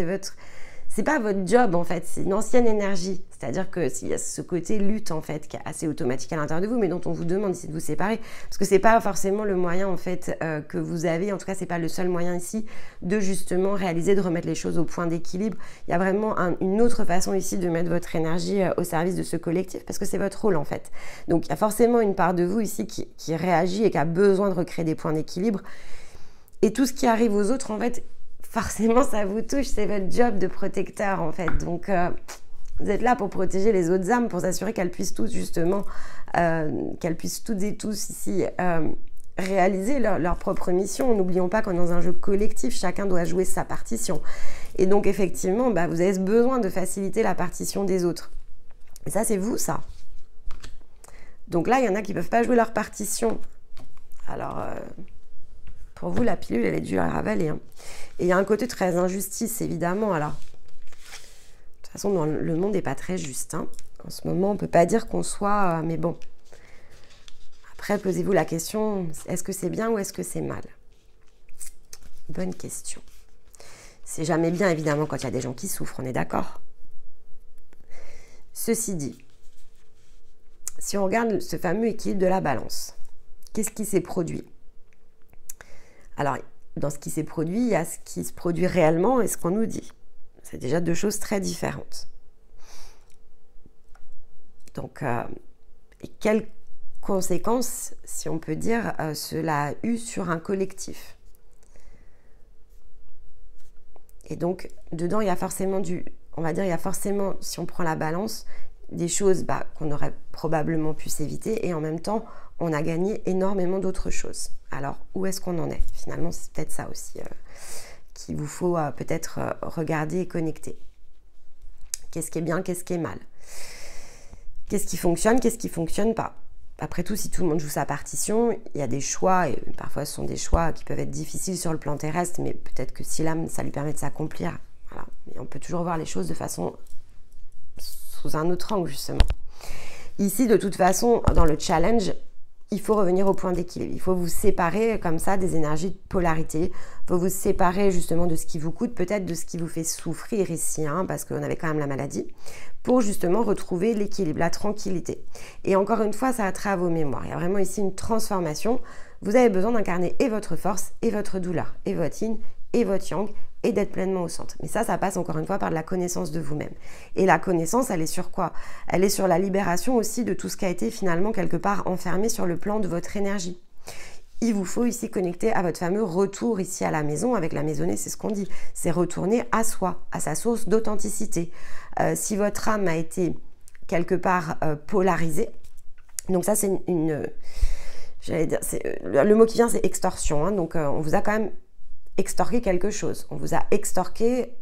c'est pas votre job en fait, c'est une ancienne énergie. C'est-à-dire que s'il y a ce côté lutte en fait qui est assez automatique à l'intérieur de vous, mais dont on vous demande ici de vous séparer, parce que c'est pas forcément le moyen en fait que vous avez, en tout cas c'est pas le seul moyen ici de justement réaliser, de remettre les choses au point d'équilibre. Il y a vraiment une autre façon ici de mettre votre énergie au service de ce collectif, parce que c'est votre rôle en fait. Donc il y a forcément une part de vous ici qui réagit et qui a besoin de recréer des points d'équilibre. Et tout ce qui arrive aux autres en fait, forcément ça vous touche, c'est votre job de protecteur en fait. Donc vous êtes là pour protéger les autres âmes, pour s'assurer qu'elles puissent tous justement, qu'elles puissent toutes et tous ici réaliser leur propre mission. N'oublions pas qu'on est dans un jeu collectif, chacun doit jouer sa partition. Et donc effectivement, vous avez besoin de faciliter la partition des autres. Et ça c'est vous ça. Donc là il y en a qui ne peuvent pas jouer leur partition. Alors pour vous la pilule elle est dure à avaler. Hein. Et il y a un côté très injustice évidemment. Alors de toute façon, le monde n'est pas très juste. Hein. En ce moment, on ne peut pas dire qu'on soit... mais bon. Après, posez-vous la question, est-ce que c'est bien ou est-ce que c'est mal? Bonne question. C'est jamais bien, évidemment, quand il y a des gens qui souffrent, on est d'accord? Ceci dit, si on regarde ce fameux équilibre de la balance, qu'est-ce qui s'est produit? Alors, dans ce qui s'est produit, il y a ce qui se produit réellement et ce qu'on nous dit. C'est déjà deux choses très différentes. Donc, et quelles conséquences, si on peut dire, cela a eu sur un collectif? Et donc, dedans, il y a forcément on va dire, il y a forcément, si on prend la balance, des choses qu'on aurait probablement pu s'éviter et en même temps, on a gagné énormément d'autres choses. Alors, où est-ce qu'on en est? Finalement, c'est peut-être ça aussi qu'il vous faut peut-être regarder et connecter. Qu'est-ce qui est bien, qu'est-ce qui est mal? Qu'est-ce qui fonctionne pas? Après tout, si tout le monde joue sa partition, il y a des choix, et parfois ce sont des choix qui peuvent être difficiles sur le plan terrestre, mais peut-être que si l'âme, ça lui permet de s'accomplir, voilà. Et on peut toujours voir les choses de façon sous un autre angle, justement. Ici, de toute façon, dans le challenge, il faut revenir au point d'équilibre. Il faut vous séparer comme ça des énergies de polarité. Il faut vous séparer justement de ce qui vous coûte, peut-être de ce qui vous fait souffrir ici, hein, parce qu'on avait quand même la maladie, pour justement retrouver l'équilibre, la tranquillité. Et encore une fois, ça a trait à vos mémoires. Il y a vraiment ici une transformation. Vous avez besoin d'incarner et votre force, et votre douleur, et votre yin, et votre yang, et d'être pleinement au centre. Mais ça passe encore une fois par de la connaissance de vous-même. Et la connaissance, elle est sur quoi? Elle est sur la libération aussi de tout ce qui a été finalement quelque part enfermé sur le plan de votre énergie. Il vous faut ici connecter à votre fameux retour ici à la maison. Avec la maisonnée, c'est ce qu'on dit. C'est retourner à soi, à sa source d'authenticité. Si votre âme a été quelque part polarisée, donc ça c'est j'allais dire, le mot qui vient c'est extorsion. Hein, donc on vous a quand même extorqué quelque chose. On vous a extorqué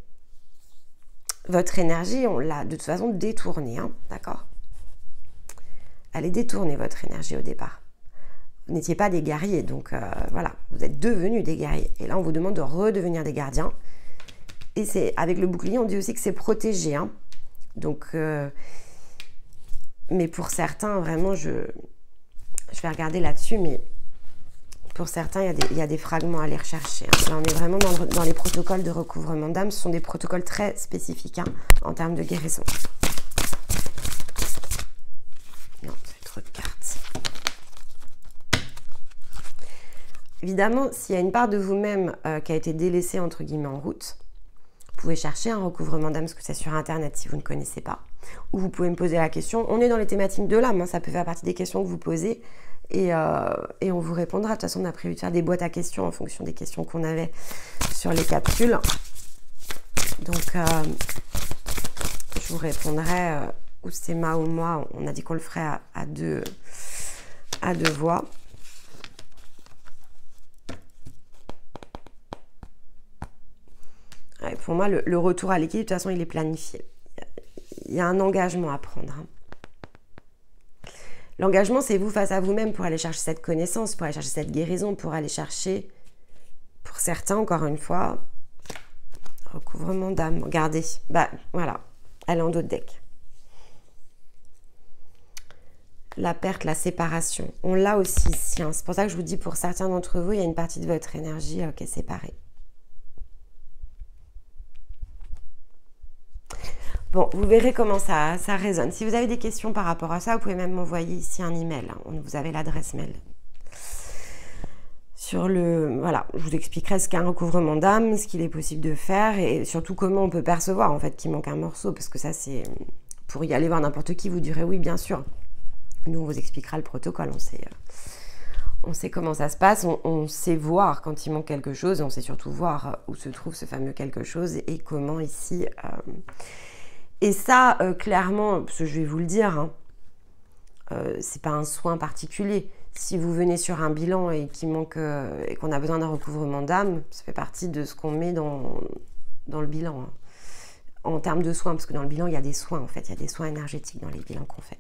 votre énergie, on l'a de toute façon détournée, hein, d'accord? Elle est détournée, votre énergie au départ. Vous n'étiez pas des guerriers, donc voilà, vous êtes devenus des guerriers. Et là, on vous demande de redevenir des gardiens. Et c'est avec le bouclier, on dit aussi que c'est protégé. Hein. Donc, mais pour certains, vraiment, je vais regarder là-dessus, mais pour certains, il y a des fragments à aller rechercher. Hein. Là, on est vraiment dans les protocoles de recouvrement d'âme. Ce sont des protocoles très spécifiques hein, en termes de guérison. Non, c'est trop de cartes. Évidemment, s'il y a une part de vous-même qui a été délaissée, entre guillemets, en route, vous pouvez chercher un recouvrement d'âme, parce que c'est sur Internet si vous ne connaissez pas. ou vous pouvez me poser la question. On est dans les thématiques de l'âme, hein, ça peut faire partie des questions que vous posez et on vous répondra. De toute façon, on a prévu de faire des boîtes à questions en fonction des questions qu'on avait sur les capsules. Donc, je vous répondrai, ou c'est ma ou moi, on a dit qu'on le ferait à deux voix. Ouais, pour moi, le retour à l'équilibre, de toute façon, il est planifié. Il y a un engagement à prendre. Hein. L'engagement, c'est vous face à vous-même pour aller chercher cette connaissance, pour aller chercher cette guérison, pour aller chercher, pour certains, encore une fois, recouvrement d'âme. Regardez, bah voilà, elle est en dos de deck. La perte, la séparation, on l'a aussi ici. Hein. C'est pour ça que je vous dis, pour certains d'entre vous, il y a une partie de votre énergie qui est séparée. Bon, vous verrez comment ça résonne. Si vous avez des questions par rapport à ça, vous pouvez même m'envoyer ici un email. Vous avez l'adresse mail. Voilà, je vous expliquerai ce qu'est un recouvrement d'âme, ce qu'il est possible de faire et surtout comment on peut percevoir en fait qu'il manque un morceau. Parce que ça, c'est pour y aller voir n'importe qui, vous direz oui, bien sûr. Nous, on vous expliquera le protocole. On sait comment ça se passe. On sait voir quand il manque quelque chose. On sait surtout voir où se trouve ce fameux quelque chose et comment ici... Et ça, clairement, parce que je vais vous le dire, hein, c'est pas un soin particulier. Si vous venez sur un bilan et qu'il manque et qu'on a besoin d'un recouvrement d'âme, ça fait partie de ce qu'on met dans le bilan. Hein. En termes de soins, parce que dans le bilan, il y a des soins en fait, il y a des soins énergétiques dans les bilans qu'on fait.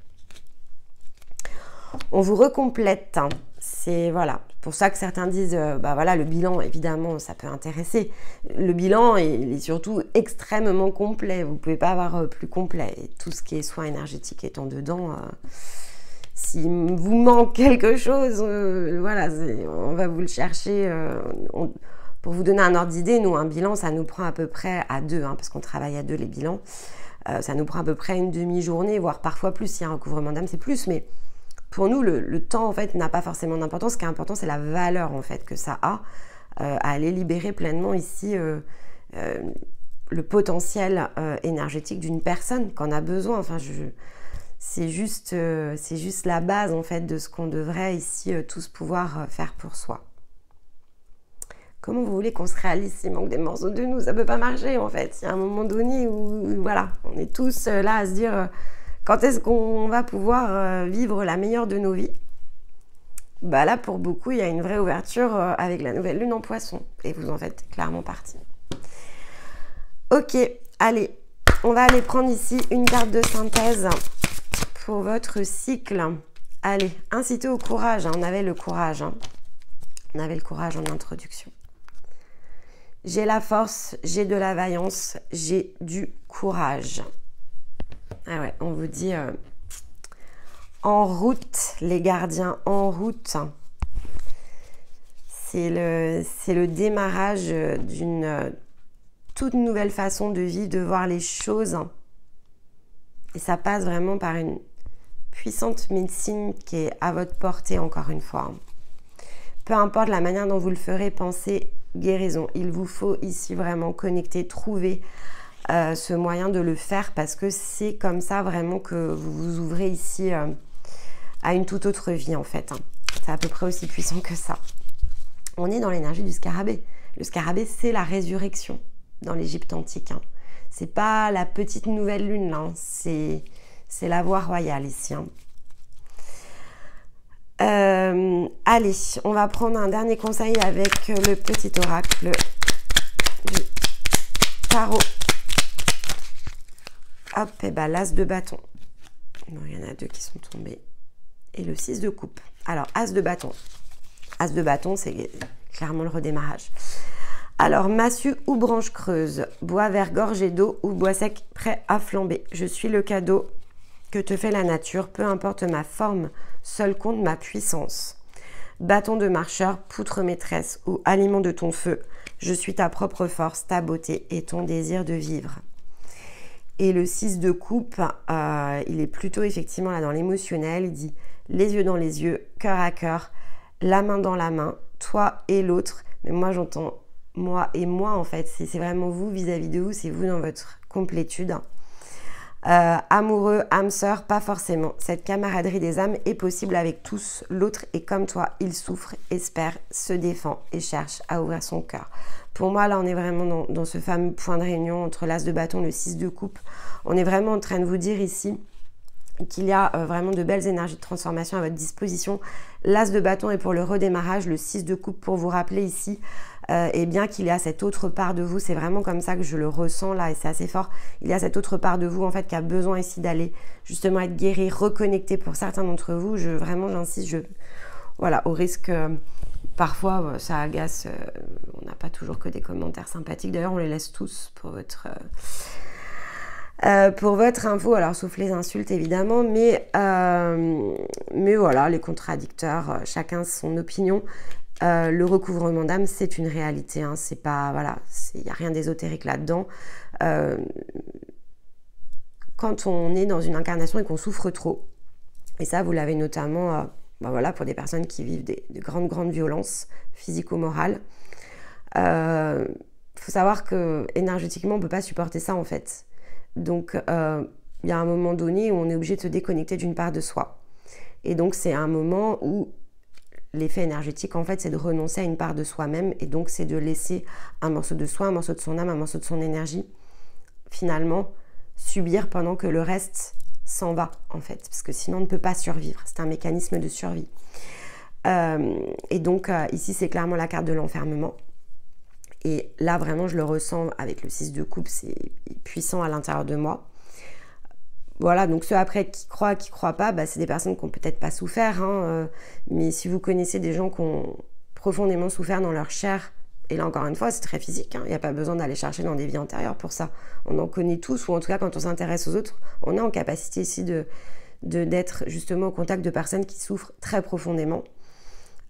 On vous recomplète. Hein. C'est voilà, pour ça que certains disent, bah voilà, le bilan, évidemment, ça peut intéresser. Le bilan, il est surtout extrêmement complet. Vous ne pouvez pas avoir plus complet. Et tout ce qui est soins énergétiques étant dedans, s'il vous manque quelque chose, voilà, on va vous le chercher. Pour vous donner un ordre d'idée, nous, un bilan, ça nous prend à peu près à deux, hein, parce qu'on travaille à deux les bilans. Ça nous prend à peu près une demi-journée, voire parfois plus. S'il y a un recouvrement d'âme, c'est plus, mais... Pour nous, le temps, en fait, n'a pas forcément d'importance. Ce qui est important, c'est la valeur, en fait, que ça a à aller libérer pleinement ici le potentiel énergétique d'une personne qu'on a besoin. Enfin, c'est juste la base, en fait, de ce qu'on devrait ici tous pouvoir faire pour soi. Comment vous voulez qu'on se réalise s'il manque des morceaux de nous? Ça peut pas marcher, en fait. Il y a un moment donné où, voilà, on est tous là à se dire... Quand est-ce qu'on va pouvoir vivre la meilleure de nos vies? Bah là, pour beaucoup, il y a une vraie ouverture avec la nouvelle lune en poisson. Et vous en faites clairement partie. Ok, allez, on va aller prendre ici une carte de synthèse pour votre cycle. Allez, inciter au courage. Hein. On avait le courage. Hein. On avait le courage en introduction. J'ai la force, j'ai de la vaillance, j'ai du courage. Ah ouais, on vous dit en route, les gardiens, en route. C'est le démarrage d'une toute nouvelle façon de vivre, de voir les choses. Et ça passe vraiment par une puissante médecine qui est à votre portée, encore une fois. Peu importe la manière dont vous le ferez, pensez guérison. Il vous faut ici vraiment connecter, trouver ce moyen de le faire parce que c'est comme ça vraiment que vous vous ouvrez ici à une toute autre vie en fait. Hein. C'est à peu près aussi puissant que ça. On est dans l'énergie du scarabée. Le scarabée, c'est la résurrection dans l'Égypte antique. Hein. C'est pas la petite nouvelle lune, là. Hein. C'est la voie royale ici. Hein. Allez, on va prendre un dernier conseil avec le petit oracle du tarot. Hop, et ben l'as de bâton. Bon, il y en a deux qui sont tombés. Et le 6 de coupe. Alors, as de bâton. As de bâton, c'est clairement le redémarrage. Alors, massue ou branche creuse, bois vert gorgé d'eau ou bois sec prêt à flamber. Je suis le cadeau que te fait la nature, peu importe ma forme, seul compte ma puissance. Bâton de marcheur, poutre maîtresse ou aliment de ton feu, je suis ta propre force, ta beauté et ton désir de vivre. Et le 6 de coupe, il est plutôt effectivement là dans l'émotionnel, il dit les yeux dans les yeux, cœur à cœur, la main dans la main, toi et l'autre. Mais moi j'entends moi et moi en fait, c'est vraiment vous vis-à-vis de vous, c'est vous dans votre complétude. Amoureux, âme sœur, pas forcément. Cette camaraderie des âmes est possible avec tous. L'autre est comme toi, il souffre, espère, se défend et cherche à ouvrir son cœur. Pour moi, là, on est vraiment dans ce fameux point de réunion entre l'as de bâton, le 6 de coupe. On est vraiment en train de vous dire ici qu'il y a vraiment de belles énergies de transformation à votre disposition. L'as de bâton est pour le redémarrage, le 6 de coupe pour vous rappeler ici et bien qu'il y a cette autre part de vous, c'est vraiment comme ça que je le ressens là et c'est assez fort, il y a cette autre part de vous en fait qui a besoin ici d'aller justement être guéri, reconnecté pour certains d'entre vous. Vraiment j'insiste, voilà, au risque parfois ça agace, on n'a pas toujours que des commentaires sympathiques, d'ailleurs on les laisse tous pour votre info, alors sauf les insultes évidemment, mais voilà, les contradicteurs, chacun son opinion. Le recouvrement d'âme, c'est une réalité, hein, c'est pas, voilà, il n'y a rien d'ésotérique là-dedans. Quand on est dans une incarnation et qu'on souffre trop, et ça vous l'avez notamment voilà, pour des personnes qui vivent de grandes violences physico-morales, faut savoir que énergétiquement on ne peut pas supporter ça en fait. Donc, il y a un moment donné où on est obligé de se déconnecter d'une part de soi. Et donc, c'est un moment où l'effet énergétique, en fait, c'est de renoncer à une part de soi-même. Et donc, c'est de laisser un morceau de soi, un morceau de son âme, un morceau de son énergie, finalement, subir pendant que le reste s'en va, en fait. Parce que sinon, on ne peut pas survivre. C'est un mécanisme de survie. Et donc, ici, c'est clairement la carte de l'enfermement. Et là, vraiment, je le ressens avec le 6 de coupe, c'est puissant à l'intérieur de moi. Voilà, donc ceux après qui croient pas, c'est des personnes qui n'ont peut-être pas souffert. Hein, mais si vous connaissez des gens qui ont profondément souffert dans leur chair, et là encore une fois, c'est très physique, hein, il n'y a pas besoin d'aller chercher dans des vies antérieures pour ça. On en connaît tous, ou en tout cas, quand on s'intéresse aux autres, on est en capacité ici d'être justement au contact de personnes qui souffrent très profondément.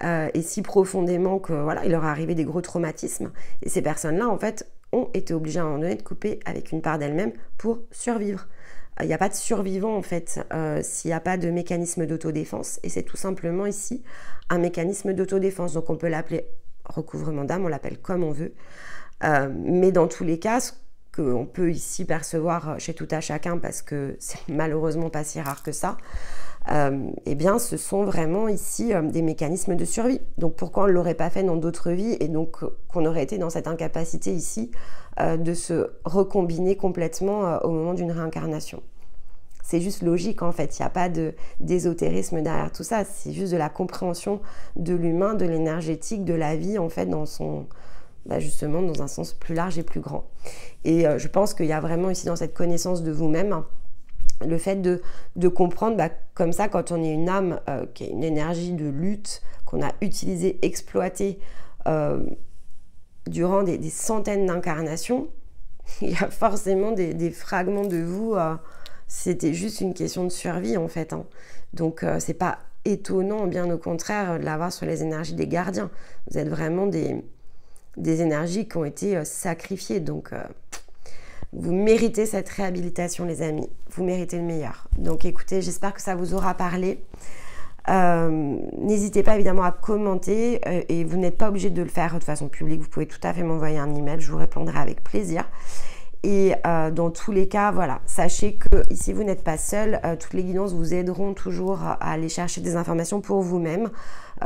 Et si profondément que voilà, il leur est arrivé des gros traumatismes. Et ces personnes-là, en fait, ont été obligées à un moment donné de couper avec une part d'elles-mêmes pour survivre. Il n'y a pas de survivant, en fait, s'il n'y a pas de mécanisme d'autodéfense. Et c'est tout simplement ici un mécanisme d'autodéfense. Donc on peut l'appeler recouvrement d'âme, on l'appelle comme on veut. Mais dans tous les cas, ce qu'on peut ici percevoir chez tout à chacun, parce que c'est malheureusement pas si rare que ça, eh bien ce sont vraiment ici des mécanismes de survie. Donc pourquoi on ne l'aurait pas fait dans d'autres vies et donc qu'on aurait été dans cette incapacité ici de se recombiner complètement au moment d'une réincarnation. C'est juste logique en fait, il n'y a pas d'ésotérisme derrière tout ça, c'est juste de la compréhension de l'humain, de l'énergétique, de la vie en fait dans son... justement dans un sens plus large et plus grand. Et je pense qu'il y a vraiment ici dans cette connaissance de vous-même le fait de comprendre comme ça quand on est une âme qui a une énergie de lutte qu'on a utilisée, exploitée durant des centaines d'incarnations, il y a forcément des fragments de vous, c'était juste une question de survie en fait, hein. Donc c'est pas étonnant, bien au contraire, de l'avoir sur les énergies des gardiens. Vous êtes vraiment des énergies qui ont été sacrifiées, donc vous méritez cette réhabilitation les amis, vous méritez le meilleur. Donc écoutez, j'espère que ça vous aura parlé. N'hésitez pas évidemment à commenter et vous n'êtes pas obligé de le faire de façon publique, vous pouvez tout à fait m'envoyer un email, je vous répondrai avec plaisir. Et dans tous les cas, voilà, sachez que ici vous n'êtes pas seul, toutes les guidances vous aideront toujours à aller chercher des informations pour vous-même.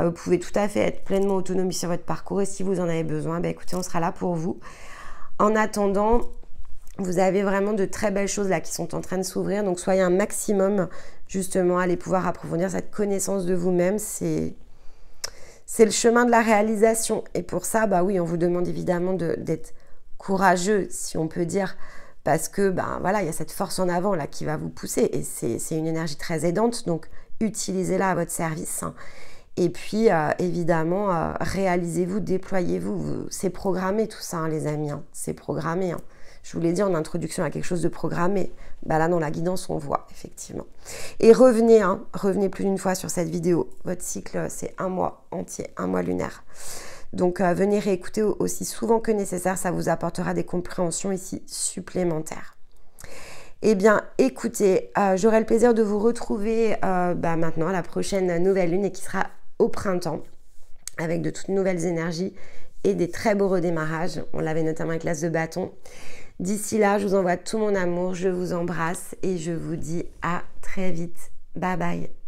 Vous pouvez tout à fait être pleinement autonome sur votre parcours et si vous en avez besoin, écoutez, on sera là pour vous. En attendant, vous avez vraiment de très belles choses là qui sont en train de s'ouvrir, donc soyez un maximum justement à aller pouvoir approfondir cette connaissance de vous-même. C'est le chemin de la réalisation et pour ça, oui, on vous demande évidemment d'être courageux, si on peut dire, parce que voilà, il y a cette force en avant là qui va vous pousser et c'est une énergie très aidante, donc utilisez-la à votre service. Et puis évidemment, réalisez-vous, déployez-vous, c'est programmé tout ça, hein, les amis, hein, c'est programmé. Hein. Je vous l'ai dit en introduction à quelque chose de programmé. Là, dans la guidance, on voit, effectivement. Et revenez, hein, revenez plus d'une fois sur cette vidéo. Votre cycle, c'est un mois entier, un mois lunaire. Donc, venez réécouter aussi souvent que nécessaire. Ça vous apportera des compréhensions ici supplémentaires. Eh bien, écoutez, j'aurai le plaisir de vous retrouver maintenant à la prochaine nouvelle lune et qui sera au printemps avec de toutes nouvelles énergies et des très beaux redémarrages. On l'avait notamment avec l'as de bâton. D'ici là, je vous envoie tout mon amour, je vous embrasse et je vous dis à très vite. Bye bye.